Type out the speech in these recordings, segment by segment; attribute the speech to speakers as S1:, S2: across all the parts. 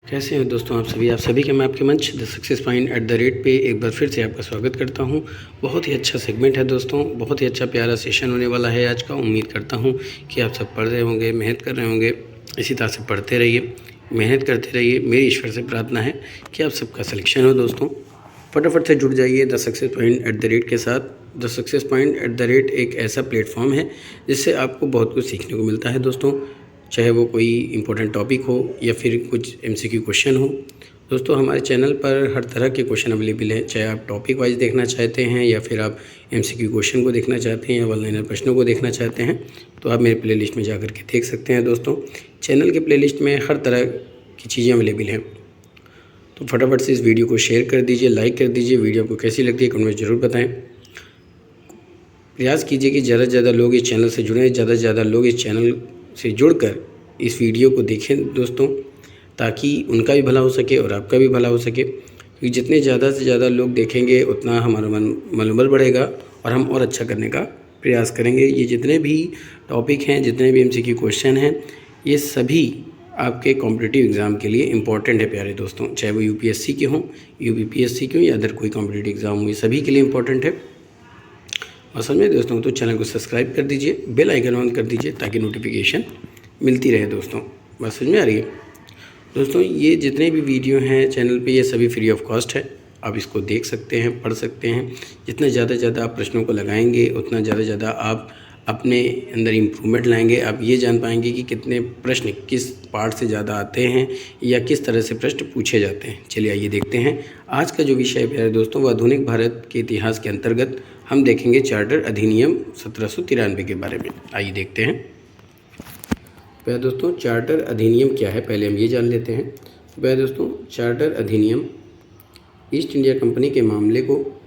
S1: कैसे हैं दोस्तों आप सभी के मैं आपके मंच द सक्सेस पॉइंट @ पे एक बार फिर से आपका स्वागत करता हूं। बहुत ही अच्छा सेगमेंट है दोस्तों, बहुत ही अच्छा प्यारा सेशन होने वाला है आज का। उम्मीद करता हूं कि आप सब पढ़ रहे होंगे, मेहनत कर रहे होंगे। इसी तरह से पढ़ते रहिए, मेहनत करते रहिए। मेरी ईश्वर से प्रार्थना है कि आप सबका सिलेक्शन हो। दोस्तों फटाफट से जुड़ जाइए द सक्सेस पॉइंट @ के साथ। द सक्सेस पॉइंट @ एक ऐसा प्लेटफॉर्म है जिससे आपको बहुत कुछ सीखने को मिलता है दोस्तों, चाहे वो कोई इम्पोर्टेंट टॉपिक हो या फिर कुछ MCQ क्वेश्चन हो। दोस्तों हमारे चैनल पर हर तरह के क्वेश्चन अवेलेबल हैं, चाहे आप टॉपिक वाइज देखना चाहते हैं या फिर आप MCQ क्वेश्चन को देखना चाहते हैं या वन लाइनर प्रश्नों को देखना चाहते हैं तो आप मेरे प्लेलिस्ट में जाकर के देख सकते हैं। दोस्तों चैनल के प्लेलिस्ट में हर तरह की चीज़ें अवेलेबल हैं, तो फटाफट से इस वीडियो को शेयर कर दीजिए, लाइक कर दीजिए। वीडियो आपको कैसी लगती है कमेंट में ज़रूर बताएं। प्रयास कीजिए कि ज़्यादा से ज़्यादा लोग इस चैनल से जुड़ें, ज़्यादा से ज़्यादा लोग इस चैनल से जुड़कर इस वीडियो को देखें दोस्तों, ताकि उनका भी भला हो सके और आपका भी भला हो सके। क्योंकि जितने ज़्यादा से ज़्यादा लोग देखेंगे उतना हमारा मनोबल बढ़ेगा और हम और अच्छा करने का प्रयास करेंगे। ये जितने भी टॉपिक हैं, जितने भी MCQ क्वेश्चन हैं, ये सभी आपके कॉम्पिटिटिव एग्ज़ाम के लिए इम्पॉर्टेंट है प्यारे दोस्तों। चाहे वो UPSC के हों, UPPSC के हों या अदर कोई कॉम्पिटिटिव एग्ज़ाम हो, ये सभी के लिए इम्पॉर्टेंट है। और समझे दोस्तों, तो चैनल को सब्सक्राइब कर दीजिए, बेल आइकन ऑन कर दीजिए ताकि नोटिफिकेशन मिलती रहे दोस्तों। बात समझ में आ रही है दोस्तों? ये जितने भी वीडियो हैं चैनल पे ये सभी फ्री ऑफ कॉस्ट है, आप इसको देख सकते हैं, पढ़ सकते हैं। जितना ज़्यादा से ज़्यादा आप प्रश्नों को लगाएंगे उतना ज़्यादा से ज़्यादा आप अपने अंदर इम्प्रूवमेंट लाएंगे। आप ये जान पाएंगे कि कितने प्रश्न किस पार्ट से ज़्यादा आते हैं या किस तरह से प्रश्न पूछे जाते हैं। चलिए आइए देखते हैं आज का जो विषय है दोस्तों, वह आधुनिक भारत के इतिहास के अंतर्गत हम देखेंगे चार्टर अधिनियम 1793 के बारे में। आइए देखते हैं। पहले दोस्तों चार्टर अधिनियम क्या है, पहले हम ये जान लेते हैं। पहले दोस्तों चार्टर अधिनियम ईस्ट इंडिया कंपनी के मामले को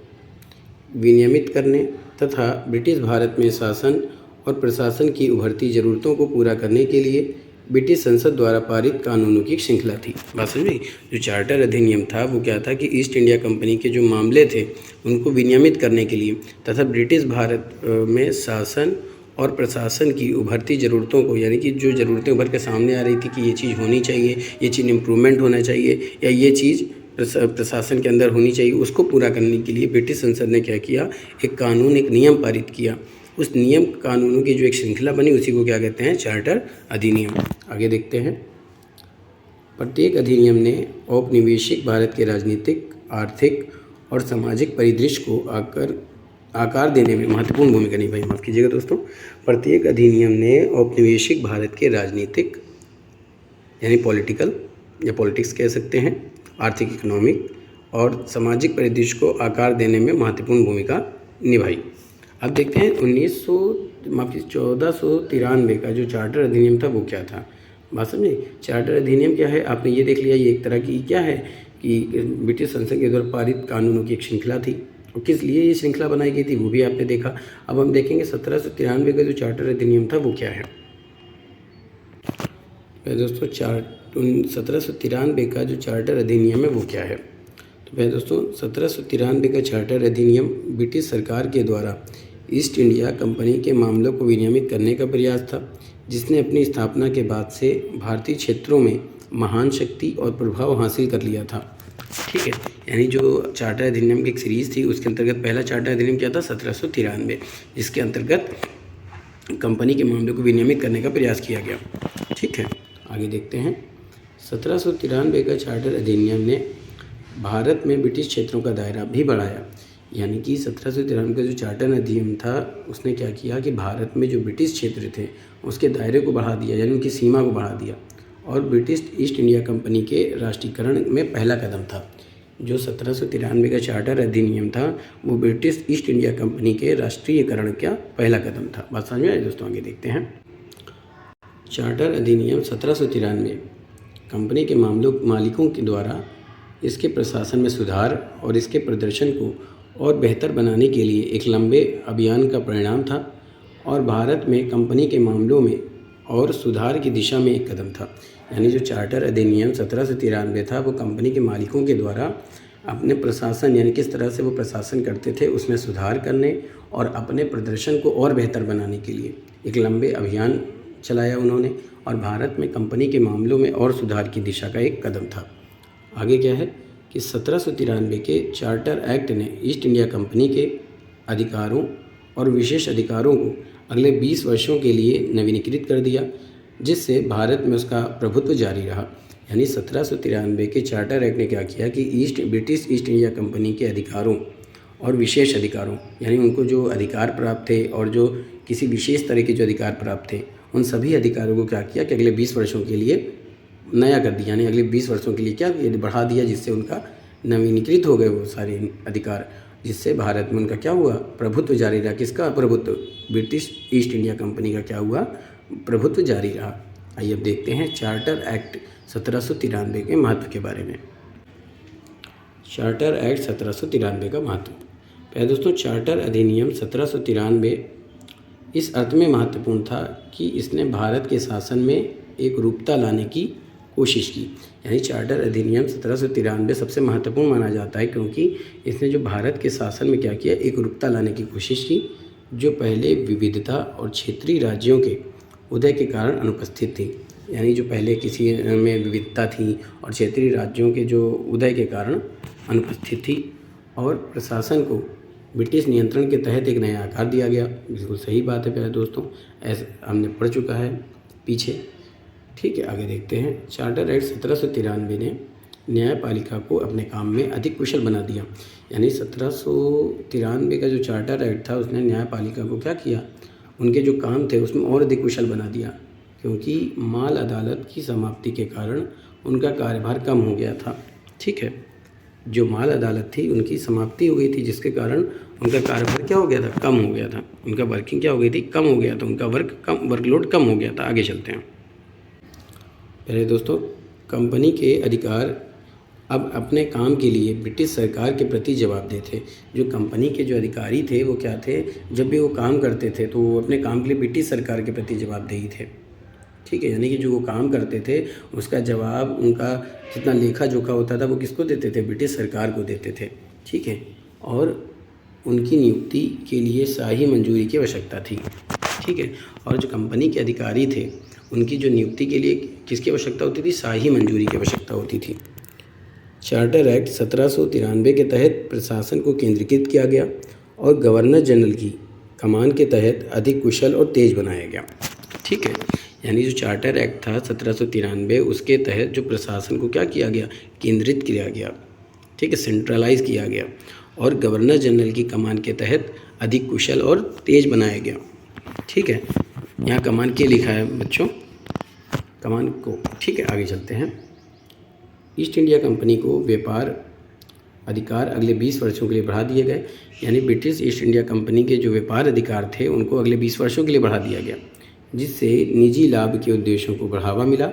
S1: विनियमित करने तथा ब्रिटिश भारत में शासन और प्रशासन की उभरती ज़रूरतों को पूरा करने के लिए ब्रिटिश संसद द्वारा पारित कानूनों की श्रृंखला थी। बात समझ में? जो चार्टर अधिनियम था वो क्या था कि ईस्ट इंडिया कंपनी के जो मामले थे उनको विनियमित करने के लिए तथा ब्रिटिश भारत में शासन और प्रशासन की उभरती ज़रूरतों को, यानी कि जो ज़रूरतें उभर के सामने आ रही थी कि ये चीज़ होनी चाहिए, ये चीज़ इम्प्रूवमेंट होना चाहिए या ये चीज़ प्रशासन के अंदर होनी चाहिए, उसको पूरा करने के लिए ब्रिटिश संसद ने क्या किया, एक कानून, एक नियम पारित किया। उस नियम कानूनों की जो एक श्रृंखला बनी उसी को क्या कहते हैं, चार्टर अधिनियम। आगे देखते हैं। प्रत्येक अधिनियम ने औपनिवेशिक भारत के राजनीतिक, आर्थिक और सामाजिक परिदृश्य को आकार देने में महत्वपूर्ण भूमिका निभाई। माफ़ कीजिएगा दोस्तों, प्रत्येक अधिनियम ने औपनिवेशिक भारत के राजनीतिक यानी पॉलिटिकल या पॉलिटिक्स कह सकते हैं, आर्थिक, इकोनॉमिक और सामाजिक परिदृश्य को आकार देने में महत्वपूर्ण भूमिका निभाई। अब देखते हैं 1493 का जो चार्टर अधिनियम था वो क्या था। बात समझे? चार्टर अधिनियम क्या है, आपने ये देख लिया, ये एक तरह की क्या है कि ब्रिटिश संसद के द्वारा पारित कानूनों की एक श्रृंखला थी। और किस लिए ये श्रृंखला बनाई गई थी वो भी आपने देखा। अब हम देखेंगे 1793 का जो चार्टर अधिनियम था वो क्या है। दोस्तों 1793 का जो चार्टर अधिनियम है वो क्या है। तो पहले दोस्तों 1793 का चार्टर अधिनियम ब्रिटिश सरकार के द्वारा ईस्ट इंडिया कंपनी के मामलों को विनियमित करने का प्रयास था, जिसने अपनी स्थापना के बाद से भारतीय क्षेत्रों में महान शक्ति और प्रभाव हासिल कर लिया था। ठीक है, यानी जो चार्टर अधिनियम की एक सीरीज़ थी उसके अंतर्गत पहला चार्टर अधिनियम क्या था, 1793, जिसके अंतर्गत कंपनी के मामलों को विनियमित करने का प्रयास किया गया। ठीक है, आगे देखते हैं। 1793 का चार्टर अधिनियम ने भारत में ब्रिटिश क्षेत्रों का दायरा भी बढ़ाया, यानी कि 1793 का जो चार्टर अधिनियम था उसने क्या किया कि भारत में जो ब्रिटिश क्षेत्र थे उसके दायरे को बढ़ा दिया, यानी उनकी सीमा को बढ़ा दिया, और ब्रिटिश ईस्ट इंडिया कंपनी के राष्ट्रीयकरण में पहला कदम था। जो 1793 का चार्टर अधिनियम था वो ब्रिटिश ईस्ट इंडिया कंपनी के राष्ट्रीयकरण का पहला कदम था। बात समझ में आई दोस्तों? आगे देखते हैं। चार्टर अधिनियम 1793 कंपनी के मालिकों के द्वारा इसके प्रशासन में सुधार और इसके प्रदर्शन को और बेहतर बनाने के लिए एक लंबे अभियान का परिणाम था और भारत में कंपनी के मामलों में और सुधार की दिशा में एक कदम था। यानी जो चार्टर अधिनियम 1793 था वो कंपनी के मालिकों के द्वारा अपने प्रशासन, यानी किस तरह से वो प्रशासन करते थे उसमें सुधार करने और अपने प्रदर्शन को और बेहतर बनाने के लिए एक लंबे अभियान चलाया उन्होंने, और भारत में कंपनी के मामलों में और सुधार की दिशा का एक कदम था। आगे क्या है कि 1793 के चार्टर एक्ट ने ईस्ट इंडिया कंपनी के अधिकारों और विशेष अधिकारों को अगले 20 वर्षों के लिए नवीनीकृत कर दिया, जिससे भारत में उसका प्रभुत्व जारी रहा। यानी 1793 के चार्टर एक्ट ने क्या किया कि ब्रिटिश ईस्ट इंडिया कंपनी के अधिकारों और विशेष अधिकारों, यानी उनको जो अधिकार प्राप्त थे और जो किसी विशेष तरह के जो अधिकार प्राप्त थे, उन सभी अधिकारों को क्या किया कि अगले 20 वर्षों के लिए नया कर दिया। यानी अगले 20 वर्षों के लिए क्या बढ़ा दिया, जिससे उनका नवीनीकृत हो गए वो सारे अधिकार, जिससे भारत में उनका क्या हुआ, प्रभुत्व जारी रहा। किसका प्रभुत्व? ब्रिटिश ईस्ट इंडिया कंपनी का क्या हुआ, प्रभुत्व जारी रहा। आइए अब देखते हैं चार्टर एक्ट 1793 के महत्व के बारे में। चार्टर एक्ट 1793 का महत्व। पहले दोस्तों, चार्टर अधिनियम 1793 इस अर्थ में महत्वपूर्ण था कि इसने भारत के शासन में एक रूपता लाने की कोशिश की। यानी चार्टर अधिनियम 1793 सबसे महत्वपूर्ण माना जाता है क्योंकि इसने जो भारत के शासन में क्या किया, एक रूपता लाने की कोशिश की, जो पहले विविधता और क्षेत्रीय राज्यों के उदय के कारण अनुपस्थित थी। यानी जो पहले किसी में विविधता थी और क्षेत्रीय राज्यों के जो उदय के कारण अनुपस्थित थी, और प्रशासन को ब्रिटिश नियंत्रण के तहत एक नया आकार दिया गया। बिल्कुल सही बात है प्यारे दोस्तों, ऐसे हमने पढ़ चुका है पीछे। ठीक है, आगे देखते हैं। चार्टर एक्ट 1793 ने न्यायपालिका को अपने काम में अधिक कुशल बना दिया। यानी 1793 का जो चार्टर एक्ट था उसने न्यायपालिका को क्या किया, उनके जो काम थे उसमें और अधिक कुशल बना दिया, क्योंकि माल अदालत की समाप्ति के कारण उनका कार्यभार कम हो गया था। ठीक है, जो माल अदालत थी उनकी समाप्ति हो गई थी, जिसके कारण उनका कार्यभार क्या हो गया था, कम हो गया था। उनका वर्किंग क्या हो गई थी, कम हो गया था, उनका वर्कलोड कम हो गया था। आगे चलते हैं। पहले दोस्तों, कंपनी के अधिकार अब अपने काम के लिए ब्रिटिश सरकार के प्रति जवाबदेह थे। जो कंपनी के जो अधिकारी थे वो क्या थे, जब भी वो काम करते थे तो वो अपने काम के लिए ब्रिटिश सरकार के प्रति जवाबदेही थे। ठीक है, यानी कि जो वो काम करते थे उसका जवाब, उनका जितना लेखा जोखा होता था वो किसको देते थे, ब्रिटिश सरकार को देते थे। ठीक है, और उनकी नियुक्ति के लिए शाही मंजूरी की आवश्यकता थी। ठीक है, और जो कंपनी के अधिकारी थे उनकी जो नियुक्ति के लिए किसकी आवश्यकता होती थी, शाही मंजूरी की आवश्यकता होती थी। चार्टर एक्ट 1793 के तहत प्रशासन को केंद्रीकृत किया गया और गवर्नर जनरल की कमान के तहत अधिक कुशल और तेज बनाया गया। ठीक है, यानी जो चार्टर एक्ट था 1793 उसके तहत जो प्रशासन को क्या किया गया, केंद्रित किया गया। ठीक है, सेंट्रलाइज किया गया और गवर्नर जनरल की कमान के तहत अधिक कुशल और तेज बनाया गया। ठीक है, यहाँ कमान के लिखा है बच्चों, कमान को। ठीक है, आगे चलते हैं। ईस्ट इंडिया कंपनी को व्यापार अधिकार अगले 20 वर्षों के लिए बढ़ा दिए गए। यानी ब्रिटिश ईस्ट इंडिया कंपनी के जो व्यापार अधिकार थे उनको अगले 20 वर्षों के लिए बढ़ा दिया गया, जिससे निजी लाभ के उद्देश्यों को बढ़ावा मिला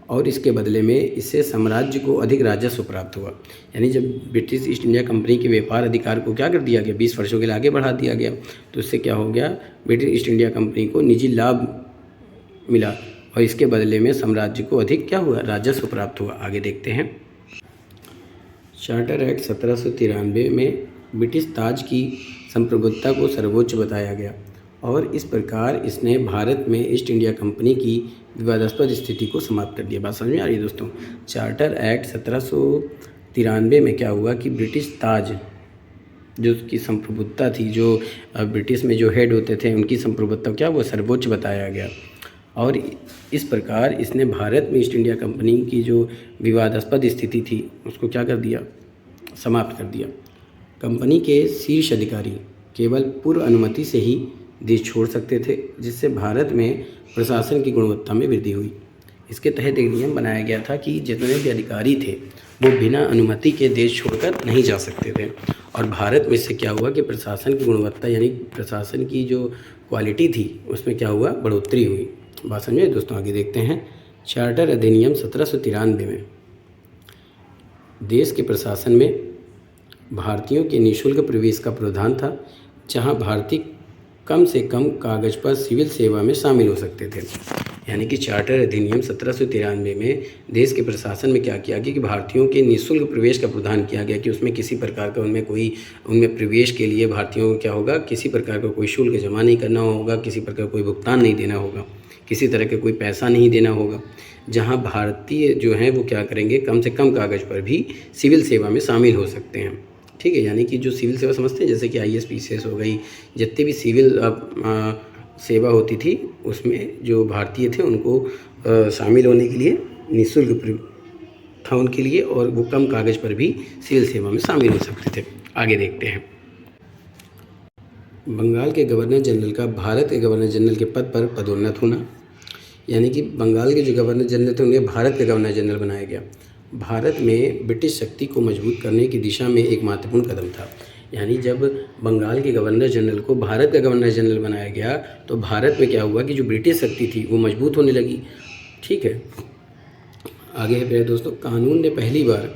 S1: और इसके बदले में इससे साम्राज्य को अधिक राजस्व प्राप्त हुआ। यानी जब ब्रिटिश ईस्ट इंडिया कंपनी के व्यापार अधिकार को क्या कर दिया गया, 20 वर्षों के लिए आगे बढ़ा दिया गया, तो इससे क्या हो गया, ब्रिटिश ईस्ट इंडिया कंपनी को निजी लाभ मिला और इसके बदले में साम्राज्य को अधिक क्या हुआ, राजस्व प्राप्त हुआ। आगे देखते हैं। चार्टर एक्ट 1793 में ब्रिटिश ताज की संप्रभुता को सर्वोच्च बताया गया और इस प्रकार इसने भारत में ईस्ट इंडिया कंपनी की विवादास्पद स्थिति को समाप्त कर दिया। बात समझ में आ रही है दोस्तों। चार्टर एक्ट 1793 में क्या हुआ कि ब्रिटिश ताज जो उसकी संप्रभुता थी, जो ब्रिटिश में जो हेड होते थे उनकी संप्रभुता क्या वो सर्वोच्च बताया गया और इस प्रकार इसने भारत में ईस्ट इंडिया कंपनी की जो विवादास्पद स्थिति थी उसको क्या कर दिया, समाप्त कर दिया। कंपनी के शीर्ष अधिकारी केवल पूर्व अनुमति से ही देश छोड़ सकते थे, जिससे भारत में प्रशासन की गुणवत्ता में वृद्धि हुई। इसके तहत एक नियम बनाया गया था कि जितने भी अधिकारी थे वो बिना अनुमति के देश छोड़कर नहीं जा सकते थे और भारत में इससे क्या हुआ कि प्रशासन की गुणवत्ता यानी प्रशासन की जो क्वालिटी थी उसमें क्या हुआ, बढ़ोतरी हुई। बात समझे दोस्तों। आगे देखते हैं। चार्टर अधिनियम 1793 में देश के प्रशासन में भारतीयों के निःशुल्क प्रवेश का प्रावधान था, जहां भारतीय कम से कम कागज पर सिविल सेवा में शामिल हो सकते थे। यानी कि चार्टर अधिनियम 1793 में देश के प्रशासन में क्या किया गया कि भारतीयों के निःशुल्क प्रवेश का प्रावधान किया गया कि उसमें किसी प्रकार का उनमें प्रवेश के लिए भारतीयों को क्या होगा, किसी प्रकार का कोई शुल्क जमा नहीं करना होगा, किसी प्रकार कोई भुगतान नहीं देना होगा। किसी तरह का कोई पैसा नहीं देना होगा। जहां भारतीय जो हैं वो क्या करेंगे, कम से कम कागज़ पर भी सिविल सेवा में शामिल हो सकते हैं। ठीक है, यानी कि जो सिविल सेवा समझते हैं जैसे कि IAS PCS हो गई, जितनी भी सिविल सेवा होती थी उसमें जो भारतीय थे उनको शामिल होने के लिए निःशुल्क था उनके लिए, और वो कम कागज़ पर भी सिविल सेवा में शामिल हो सकते थे। आगे देखते हैं। बंगाल के गवर्नर जनरल का भारत के गवर्नर जनरल के पद पर पदोन्नत होना, यानी कि बंगाल के जो गवर्नर जनरल थे उन्हें भारत के गवर्नर जनरल बनाया गया। भारत में ब्रिटिश शक्ति को मजबूत करने की दिशा में एक महत्वपूर्ण कदम था। यानी जब बंगाल के गवर्नर जनरल को भारत का गवर्नर जनरल बनाया गया तो भारत में क्या हुआ कि जो ब्रिटिश शक्ति थी वो मजबूत होने लगी। ठीक है, आगे है प्यारे दोस्तों। कानून ने पहली बार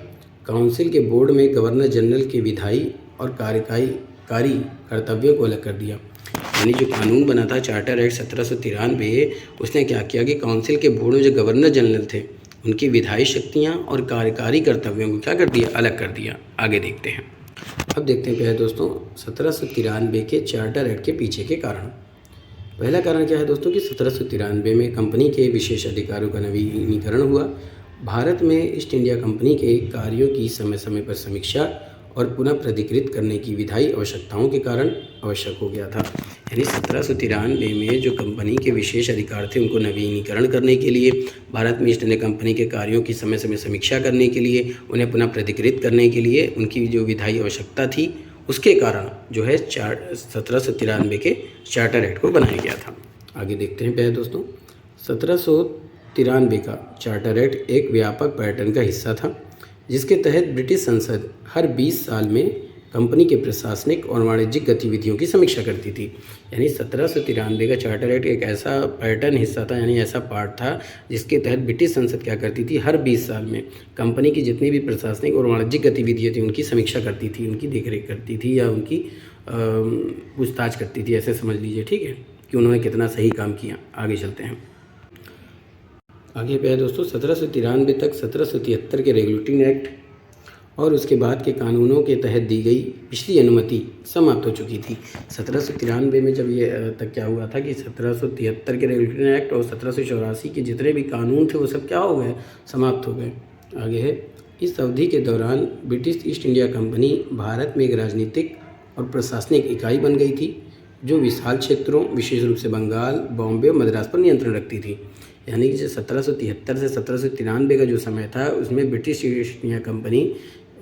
S1: काउंसिल के बोर्ड में गवर्नर जनरल के विधायी और कार्यकारी कर्तव्यों को अलग कर दिया। यानी जो कानून बना था चार्टर एक्ट 1793, उसने क्या किया कि काउंसिल के बोर्ड में जो गवर्नर जनरल थे उनकी विधायी शक्तियाँ और कार्यकारी कर्तव्यों को क्या कर दिया, अलग कर दिया। आगे देखते हैं। अब देखते हैं प्यारे दोस्तों 1793 के चार्टर एक्ट के पीछे के कारण। पहला कारण क्या है दोस्तों कि 1793 में कंपनी के विशेष अधिकारों का नवीनीकरण हुआ। भारत में ईस्ट इंडिया कंपनी के कार्यों की समय समय पर समीक्षा और पुनः प्राधिकृत करने की विधायी आवश्यकताओं के कारण आवश्यक हो गया था। यानी 1793 में जो कंपनी के विशेष अधिकार थे उनको नवीनीकरण करने के लिए, भारत में ईस्ट इंडिया कंपनी के कार्यों की समय समय समीक्षा करने के लिए, उन्हें पुनः प्राधिकृत करने के लिए उनकी जो विधायी आवश्यकता थी, उसके कारण जो है 1793 के चार्टर एक्ट को बनाया गया था। आगे देखते हैं प्यारे दोस्तों। 1793 का चार्टर एक्ट एक व्यापक पैटर्न का हिस्सा था जिसके तहत ब्रिटिश संसद हर 20 साल में कंपनी के प्रशासनिक और वाणिज्यिक गतिविधियों की समीक्षा करती थी। यानी 1793 का चार्टर एक्ट एक ऐसा पैटर्न हिस्सा था, यानी ऐसा पार्ट था जिसके तहत ब्रिटिश संसद क्या करती थी, हर 20 साल में कंपनी की जितनी भी प्रशासनिक और वाणिज्यिक गतिविधियाँ थी उनकी समीक्षा करती थी, उनकी देखरेख करती थी या उनकी पूछताछ करती थी, ऐसे समझ लीजिए। ठीक है, कि उन्होंने कितना सही काम किया। आगे चलते हैं। आगे पे है दोस्तों 1793 तक 1773 के रेगुलेटिंग एक्ट और उसके बाद के कानूनों के तहत दी गई पिछली अनुमति समाप्त हो चुकी थी। 1793 में जब ये तक क्या हुआ था कि 1773 के रेगुलेटिंग एक्ट और 1784 के जितने भी कानून थे वो सब क्या हो गए, समाप्त हो गए। आगे है, इस अवधि के दौरान British east India company Bharat में एक राजनीतिक और प्रशासनिक इकाई बन गई थी जो विशाल क्षेत्रों विशेष रूप से बंगाल, बॉम्बे और मद्रास पर नियंत्रण रखती थी। यानी कि जो 1773 से 1793 का जो समय था उसमें British east India company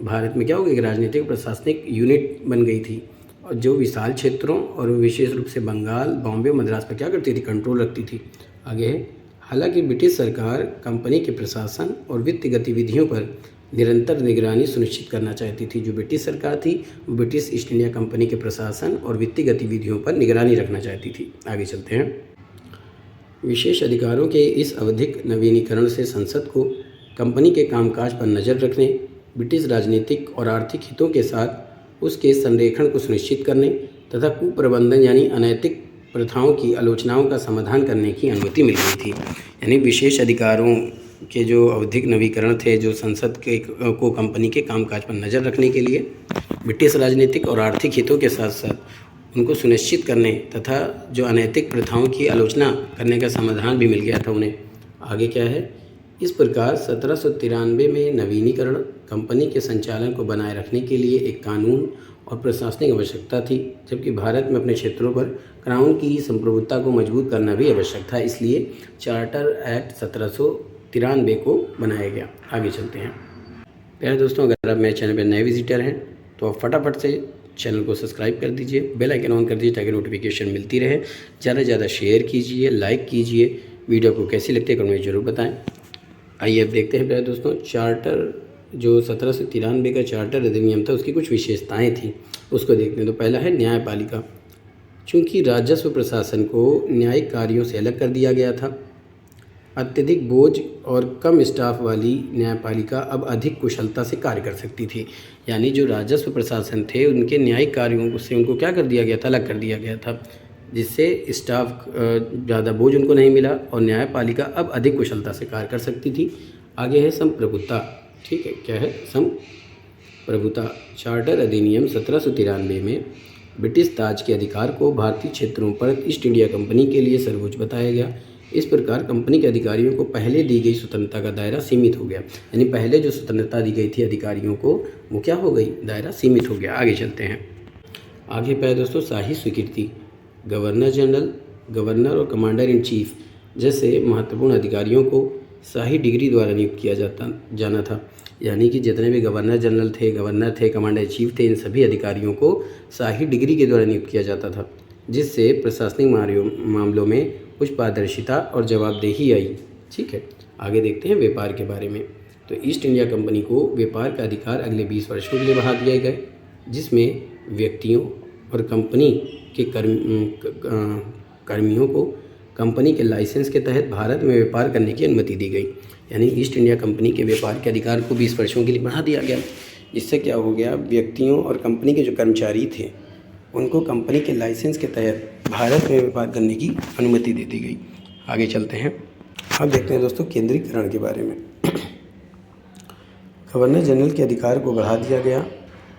S1: Bharat में क्या हो गई, एक राजनीतिक प्रशासनिक यूनिट बन गई थी और जो विशाल क्षेत्रों और विशेष रूप से बंगाल, बॉम्बे और मद्रास पर क्या करती थी, कंट्रोल रखती थी। आगे है, हालांकि ब्रिटिश सरकार कंपनी के प्रशासन और वित्तीय गतिविधियों पर निरंतर निगरानी सुनिश्चित करना चाहती थी। जो ब्रिटिश सरकार थी वो ब्रिटिश ईस्ट इंडिया कंपनी के प्रशासन और वित्तीय गतिविधियों पर निगरानी रखना चाहती थी। आगे चलते हैं। विशेष अधिकारों के इस आवधिक नवीनीकरण से संसद को कंपनी के कामकाज पर नज़र रखने, ब्रिटिश राजनीतिक और आर्थिक हितों के साथ उसके संरेखण को सुनिश्चित करने तथा कुप्रबंधन यानी अनैतिक प्रथाओं की आलोचनाओं का समाधान करने की अनुमति मिल गई थी। यानी विशेष अधिकारों के जो आवधिक नवीकरण थे, जो संसद के को कंपनी के कामकाज पर नज़र रखने के लिए, ब्रिटिश राजनीतिक और आर्थिक हितों के साथ साथ उनको सुनिश्चित करने तथा जो अनैतिक प्रथाओं की आलोचना करने का समाधान भी मिल गया था उन्हें। आगे क्या है, इस प्रकार 1793 में नवीनीकरण कंपनी के संचालन को बनाए रखने के लिए एक कानून और प्रशासनिक आवश्यकता थी, जबकि भारत में अपने क्षेत्रों पर क्राउन की संप्रभुता को मजबूत करना भी आवश्यक था। इसलिए चार्टर एक्ट 1793 को बनाया गया। आगे चलते हैं। प्यारे दोस्तों, अगर आप मेरे चैनल पर नए विजिटर हैं तो आप फटाफट से चैनल को सब्सक्राइब कर दीजिए, बेल आइकन ऑन कर दीजिए ताकि नोटिफिकेशन मिलती रहे। ज़्यादा से ज़्यादा शेयर कीजिए, लाइक कीजिए। वीडियो को कैसी लगती है कमेंट में ज़रूर बताएं। आइए अब देखते हैं प्यारे दोस्तों, चार्टर जो 1793 का चार्टर अधिनियम था उसकी कुछ विशेषताएं थी, उसको देखते हैं। तो पहला है न्यायपालिका। चूँकि राजस्व प्रशासन को न्यायिक कार्यों से अलग कर दिया गया था, अत्यधिक बोझ और कम स्टाफ वाली न्यायपालिका अब अधिक कुशलता से कार्य कर सकती थी। यानी जो राजस्व प्रशासन थे उनके न्यायिक कार्यों से उनको क्या कर दिया गया था, अलग कर दिया गया था, जिससे स्टाफ ज़्यादा बोझ उनको नहीं मिला और न्यायपालिका अब अधिक कुशलता से कार्य कर सकती थी। आगे है संप्रभुता। ठीक है, क्या है, संप्रभुता। चार्टर अधिनियम 1793 में ब्रिटिश ताज के अधिकार को भारतीय क्षेत्रों पर ईस्ट इंडिया कंपनी के लिए सर्वोच्च बताया गया। इस प्रकार कंपनी के अधिकारियों को पहले दी गई स्वतंत्रता का दायरा सीमित हो गया। यानी पहले जो स्वतंत्रता दी गई थी अधिकारियों को, वो क्या हो गई, दायरा सीमित हो गया। आगे चलते हैं। आगे पे है दोस्तों शाही स्वीकृति। गवर्नर जनरल, गवर्नर और कमांडर इन चीफ जैसे महत्वपूर्ण अधिकारियों को शाही डिग्री द्वारा नियुक्त किया जाना था। यानी कि जितने भी गवर्नर जनरल थे, गवर्नर थे, कमांडर इन चीफ थे, इन सभी अधिकारियों को शाही डिग्री के द्वारा नियुक्त किया जाता था, जिससे प्रशासनिक मामलों में कुछ पारदर्शिता और जवाबदेही आई। ठीक है, आगे देखते हैं व्यापार के बारे में। तो ईस्ट इंडिया कंपनी को व्यापार का अधिकार अगले 20 वर्षों के लिए बढ़ा दिए गए, जिसमें व्यक्तियों और कंपनी के कर्मियों को कंपनी के लाइसेंस के तहत भारत में व्यापार करने की अनुमति दी गई। यानी ईस्ट इंडिया कंपनी के व्यापार के अधिकार को 20 वर्षों के लिए बढ़ा दिया गया। इससे क्या हो गया, व्यक्तियों और कंपनी के जो कर्मचारी थे उनको कंपनी के लाइसेंस के तहत भारत में व्यापार करने की अनुमति दे दी गई। आगे चलते हैं। अब देखते हैं दोस्तों केंद्रीकरण के बारे में। गवर्नर जनरल के अधिकार को बढ़ा दिया गया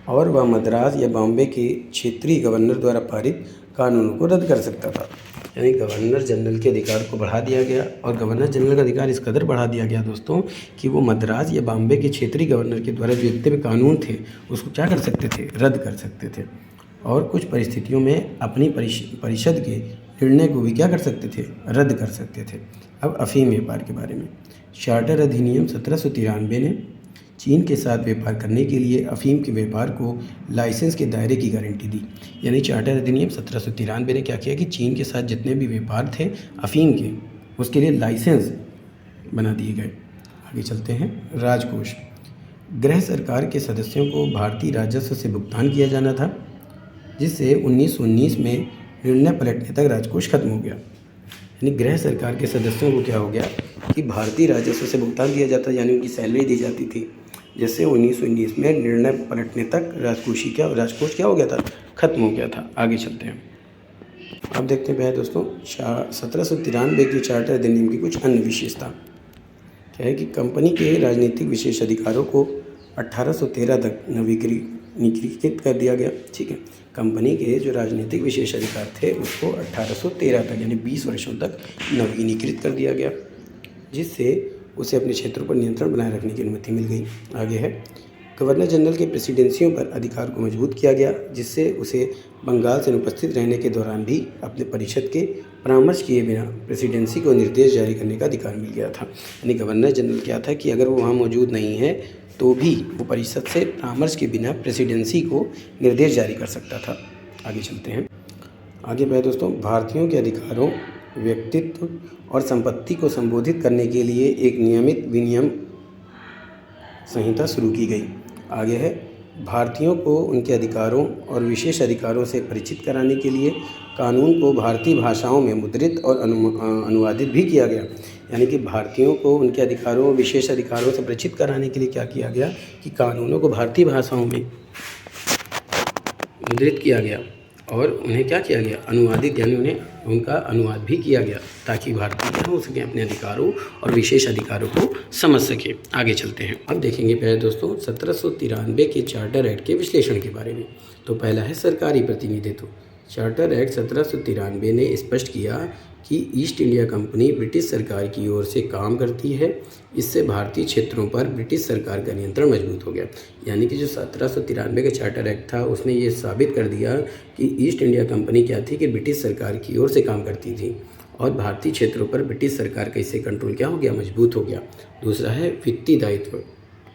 S1: और वह मद्रास या बॉम्बे के क्षेत्रीय गवर्नर द्वारा पारित कानूनों को रद्द कर सकता था। यानी गवर्नर जनरल के अधिकार को बढ़ा दिया गया और गवर्नर जनरल का अधिकार इस कदर बढ़ा दिया गया दोस्तों कि वो मद्रास या बॉम्बे के क्षेत्रीय गवर्नर के द्वारा जो जितने भी कानून थे उसको क्या कर सकते थे, रद्द कर सकते थे। और कुछ परिस्थितियों में अपनी परिषद के निर्णय को भी क्या कर सकते थे, रद्द कर सकते थे। अब अफीम व्यापार के बारे में। चार्टर अधिनियम 1793 ने चीन के साथ व्यापार करने के लिए अफीम के व्यापार को लाइसेंस के दायरे की गारंटी दी। यानी चार्टर अधिनियम 1793 ने क्या किया कि चीन के साथ जितने भी व्यापार थे अफीम के, उसके लिए लाइसेंस बना दिए गए। आगे चलते हैं। राजकोष। गृह सरकार के सदस्यों को भारतीय राजस्व से भुगतान किया जाना था, जिससे 1919 में निर्णय पलटने तक राजकोष खत्म हो गया। यानी गृह सरकार के सदस्यों को क्या हो गया कि भारतीय राजस्व से भुगतान दिया जाता, यानी उनकी सैलरी दी जाती थी, जिससे 1919 में निर्णय पलटने तक राजकोष क्या हो गया था, खत्म हो गया था। आगे चलते हैं। अब देखते हैं दोस्तों 1793 के चार्टर अधिनियम की कुछ अन्य विशेषता क्या है कि कंपनी के राजनीतिक विशेष अधिकारों को 1813 तक नवीनीकृत कर दिया गया। ठीक है, कंपनी के जो राजनीतिक विशेष अधिकार थे उसको 1813 तक यानी 20 वर्षों तक नवीनीकृत कर दिया गया, जिससे उसे अपने क्षेत्रों पर नियंत्रण बनाए रखने की अनुमति मिल गई। आगे है गवर्नर जनरल के प्रेसिडेंसियों पर अधिकार को मजबूत किया गया, जिससे उसे बंगाल से अनुपस्थित रहने के दौरान भी अपने परिषद के परामर्श किए बिना प्रेसिडेंसी को निर्देश जारी करने का अधिकार मिल गया था। यानी गवर्नर जनरल क्या था कि अगर वो वहाँ मौजूद नहीं है तो भी वो परिषद से परामर्श के बिना प्रेसिडेंसी को निर्देश जारी कर सकता था। आगे चलते हैं। आगे बढ़े दोस्तों। भारतीयों के अधिकारों, व्यक्तित्व और संपत्ति को संबोधित करने के लिए एक नियमित विनियम संहिता शुरू की गई। आगे है भारतीयों को उनके अधिकारों और विशेष अधिकारों से परिचित कराने के लिए कानून को भारतीय भाषाओं में मुद्रित और अनुवादित भी किया गया। यानी कि भारतीयों को उनके अधिकारों और विशेष अधिकारों से परिचित कराने के लिए क्या किया गया कि कानूनों को भारतीय भाषाओं में मुद्रित किया गया और उन्हें क्या किया गया, अनुवादित, यानी उन्हें उनका अनुवाद भी किया गया ताकि भारतीय क्या हो सके, अपने अधिकारों और विशेष अधिकारों को समझ सके। आगे चलते हैं। अब देखेंगे पहले दोस्तों 1793 के चार्टर एक्ट के विश्लेषण के बारे में। तो पहला है सरकारी प्रतिनिधित्व। चार्टर एक्ट 1793 ने स्पष्ट किया कि ईस्ट इंडिया कंपनी ब्रिटिश सरकार की ओर से काम करती है। इससे भारतीय क्षेत्रों पर ब्रिटिश सरकार का नियंत्रण मजबूत हो गया। यानी कि जो 1793 का चार्टर एक्ट था उसने ये साबित कर दिया कि ईस्ट इंडिया कंपनी क्या थी कि ब्रिटिश सरकार की ओर से काम करती थी और भारतीय क्षेत्रों पर ब्रिटिश सरकार का इससे कंट्रोल क्या हो गया, मजबूत हो गया। दूसरा है वित्तीय दायित्व।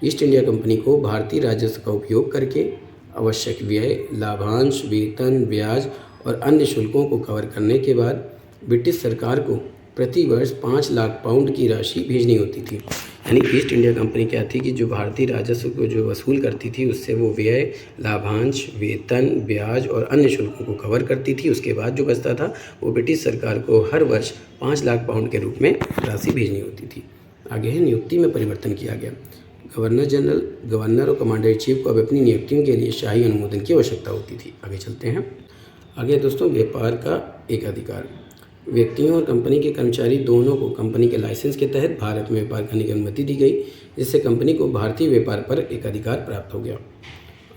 S1: ईस्ट इंडिया कंपनी को भारतीय राजस्व का उपयोग करके आवश्यक व्यय, लाभांश, वेतन, ब्याज और अन्य शुल्कों को कवर करने के बाद ब्रिटिश सरकार को प्रति वर्ष 5 लाख पाउंड की राशि भेजनी होती थी। यानी ईस्ट इंडिया कंपनी क्या थी कि जो भारतीय राजस्व को जो वसूल करती थी उससे वो व्यय, लाभांश, वेतन, ब्याज और अन्य शुल्कों को कवर करती थी। उसके बाद जो बचता था वो ब्रिटिश सरकार को हर वर्ष 5 लाख पाउंड के रूप में राशि भेजनी होती थी। आगे है नियुक्ति में परिवर्तन किया गया। गवर्नर जनरल, गवर्नर और कमांडर इन चीफ को अब अपनी नियुक्तियों के लिए शाही अनुमोदन की आवश्यकता होती थी। आगे चलते हैं। आगे दोस्तों व्यापार का एक अधिकार। व्यक्तियों और कंपनी के कर्मचारी दोनों को कंपनी के लाइसेंस के तहत भारत में व्यापार करने की अनुमति दी गई, जिससे कंपनी को भारतीय व्यापार पर एक अधिकार प्राप्त हो गया।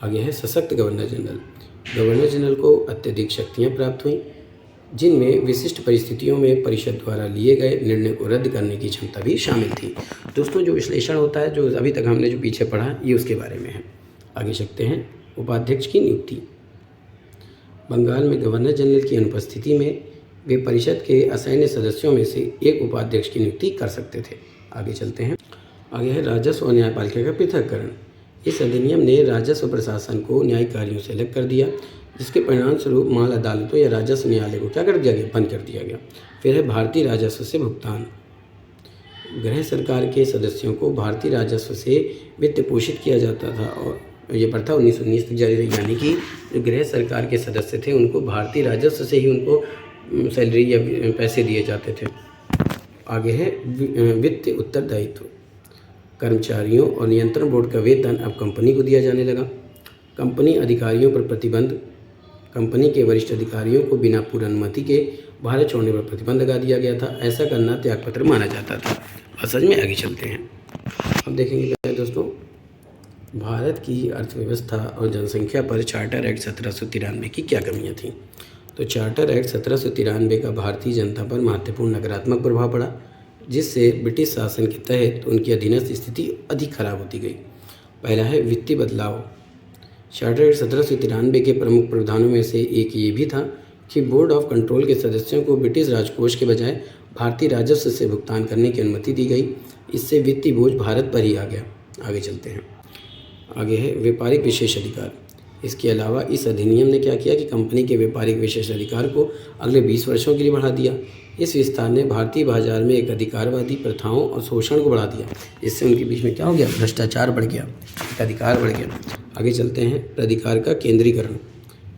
S1: आगे है सशक्त गवर्नर जनरल। गवर्नर जनरल को अत्यधिक शक्तियाँ प्राप्त हुईं जिनमें विशिष्ट परिस्थितियों में परिषद द्वारा लिए गए निर्णय को रद्द करने की क्षमता भी शामिल थी। दोस्तों, जो विश्लेषण होता है, जो अभी तक हमने जो पीछे पढ़ा, ये उसके बारे में है। आगे चलते हैं। उपाध्यक्ष की नियुक्ति। बंगाल में गवर्नर जनरल की अनुपस्थिति में वे परिषद के असैन्य सदस्यों में से एक उपाध्यक्ष की नियुक्ति कर सकते थे। आगे चलते हैं। आगे है राजस्व और न्यायपालिका का पृथक्करण। इस अधिनियम ने राजस्व प्रशासन को न्यायिक कार्यों से अलग कर दिया, जिसके परिणाम स्वरूप माल अदालतों या राजस्व न्यायालय को क्या कर दिया गया? बंद कर दिया गया। फिर है भारतीय राजस्व से भुगतान। गृह सरकार के सदस्यों को भारतीय राजस्व से वित्त पोषित किया जाता था और ये प्रथा 1919 तक जारी रही, यानी कि जो गृह सरकार के सदस्य थे उनको भारतीय राजस्व से ही उनको सैलरी या पैसे दिए जाते थे। आगे है वित्त उत्तरदायित्व। कर्मचारियों और नियंत्रण बोर्ड का वेतन अब कंपनी को दिया जाने लगा। कंपनी अधिकारियों पर प्रतिबंध। कंपनी के वरिष्ठ अधिकारियों को बिना पूर्व अनुमति के भारत छोड़ने पर प्रतिबंध लगा दिया गया था। ऐसा करना त्यागपत्र माना जाता था। और सच में आगे चलते हैं। अब देखेंगे दोस्तों, भारत की अर्थव्यवस्था और जनसंख्या पर चार्टर एक्ट 1793 की क्या कमियां थीं? तो चार्टर एक्ट 1793 का भारतीय जनता पर महत्वपूर्ण नकारात्मक प्रभाव पड़ा, जिससे ब्रिटिश शासन के तहत उनकी अधीनस्थ स्थिति अधिक खराब होती गई। पहला है वित्तीय बदलाव। चार्टर एक्ट 1793 के प्रमुख प्रावधानों में से एक ये भी था कि बोर्ड ऑफ कंट्रोल के सदस्यों को ब्रिटिश राजकोष के बजाय भारतीय राजस्व से भुगतान करने की अनुमति दी गई। इससे वित्तीय बोझ भारत पर ही आ गया। आगे चलते हैं। आगे है व्यापारिक विशेष अधिकार। इसके अलावा इस अधिनियम ने क्या किया कि कंपनी के व्यापारिक विशेष अधिकार को अगले 20 वर्षों के लिए बढ़ा दिया। इस विस्तार ने भारतीय बाजार में एक अधिकारवादी प्रथाओं और शोषण को बढ़ा दिया। इससे उनके बीच में क्या हो गया? भ्रष्टाचार बढ़ गया, एक अधिकार बढ़ गया। आगे चलते हैं। प्राधिकार का केंद्रीकरण।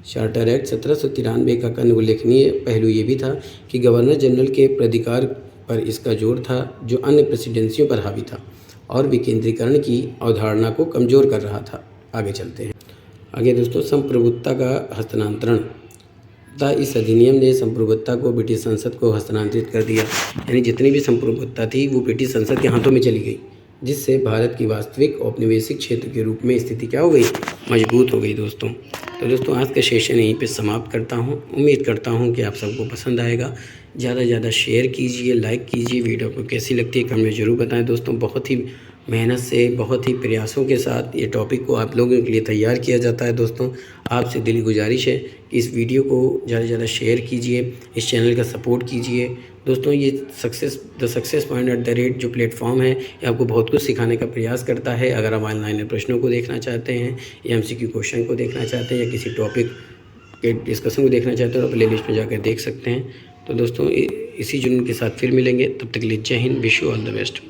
S1: चार्टर एक्ट 1793 का अन्य उल्लेखनीय पहलू ये भी था कि गवर्नर जनरल के प्राधिकार पर इसका जोर था, जो अन्य प्रेसिडेंसियों पर हावी था और विकेंद्रीकरण की अवधारणा को कमज़ोर कर रहा था। आगे चलते हैं। आगे दोस्तों, संप्रभुता का हस्तांतरण। इस अधिनियम ने संप्रभुता को ब्रिटिश संसद को हस्तांतरित कर दिया, यानी जितनी भी संप्रभुता थी वो ब्रिटिश संसद के हाथों में चली गई, जिससे भारत की वास्तविक औपनिवेशिक क्षेत्र के रूप में स्थिति क्या हो गई? मजबूत हो गई दोस्तों। तो दोस्तों, आज का सेशन यहीं पे समाप्त करता हूँ। उम्मीद करता हूँ कि आप सबको पसंद आएगा। ज़्यादा से ज़्यादा शेयर कीजिए, लाइक कीजिए। वीडियो को कैसी लगती है कमेंट में ज़रूर बताएं दोस्तों। बहुत ही मेहनत से, बहुत ही प्रयासों के साथ ये टॉपिक को आप लोगों के लिए तैयार किया जाता है दोस्तों। आपसे दिली गुजारिश है कि इस वीडियो को ज़्यादा से ज़्यादा शेयर कीजिए, इस चैनल का सपोर्ट कीजिए दोस्तों। ये सक्सेस पॉइंट @ जो प्लेटफॉर्म है, ये आपको बहुत कुछ सिखाने का प्रयास करता है। अगर आप ऑनलाइन प्रश्नों को देखना चाहते हैं या MCQ क्वेश्चन को देखना चाहते हैं या किसी टॉपिक के डिस्कशन को देखना चाहते हैं तो प्ले लिस्ट में जाकर देख सकते हैं। तो दोस्तों, इसी जुनून के साथ फिर मिलेंगे। तब तक के लिए जय Hind, wish you all the best.